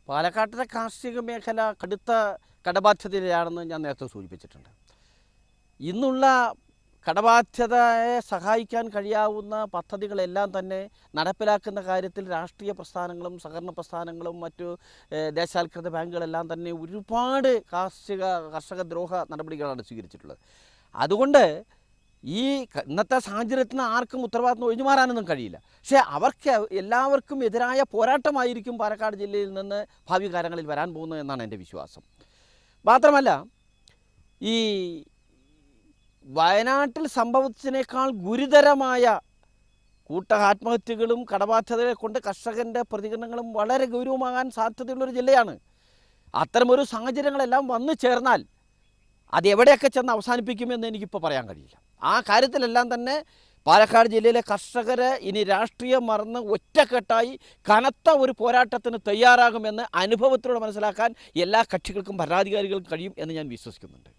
പാലക്കാട്ടിലെ കാർഷിക മേഖല കടുത്ത കടബാധ്യതയിലാണെന്ന് ഞാൻ നേരത്തെ സൂചിപ്പിച്ചിട്ടുണ്ട്. ഇന്നുള്ള കടബാധ്യതയെ സഹായിക്കാൻ കഴിയാവുന്ന പദ്ധതികളെല്ലാം തന്നെ നടപ്പിലാക്കുന്ന കാര്യത്തിൽ രാഷ്ട്രീയ പ്രസ്ഥാനങ്ങളും സഹകരണ പ്രസ്ഥാനങ്ങളും മറ്റു ദേശസാൽകൃത ബാങ്കുകളെല്ലാം തന്നെ ഒരുപാട് കർഷക ദ്രോഹ നടപടികളാണ് സ്വീകരിച്ചിട്ടുള്ളത്. അതുകൊണ്ട് ഇന്നത്തെ സാഹചര്യത്തിൽ നിന്ന് ആർക്കും ഉത്തരവാദിത്വം ഒഴിഞ്ഞു മാറാനൊന്നും കഴിയില്ല. പക്ഷേ അവർക്ക് എല്ലാവർക്കും എതിരായ പോരാട്ടമായിരിക്കും പാലക്കാട് ജില്ലയിൽ നിന്ന് ഭാവി കാലങ്ങളിൽ വരാൻ പോകുന്നത് എന്നാണ് എൻ്റെ വിശ്വാസം. മാത്രമല്ല, ഈ വയനാട്ടിൽ സംഭവിച്ചതിനേക്കാൾ ഗുരുതരമായ ആത്മഹത്യകളും കടബാധ്യതകളെ കൊണ്ട് കർഷകൻ്റെ പ്രതികരണങ്ങളും വളരെ ഗൗരവമാകാൻ സാധ്യതയുള്ളൊരു ജില്ലയാണ്. അത്തരമൊരു സാഹചര്യങ്ങളെല്ലാം വന്നു ചേർന്നാൽ അതെവിടെയൊക്കെ ചെന്ന് അവസാനിപ്പിക്കുമെന്ന് എനിക്കിപ്പോൾ പറയാൻ കഴിയില്ല. ആ കാര്യത്തിലെല്ലാം തന്നെ പാലക്കാട് ജില്ലയിലെ കർഷകർ ഇനി രാഷ്ട്രീയം മറന്ന് ഒറ്റക്കെട്ടായി കനത്ത ഒരു പോരാട്ടത്തിന് തയ്യാറാകുമെന്ന് അനുഭവത്തിലൂടെ മനസ്സിലാക്കാൻ എല്ലാ കക്ഷികൾക്കും ഭരണാധികാരികൾക്കും കഴിയും എന്ന് ഞാൻ വിശ്വസിക്കുന്നുണ്ട്.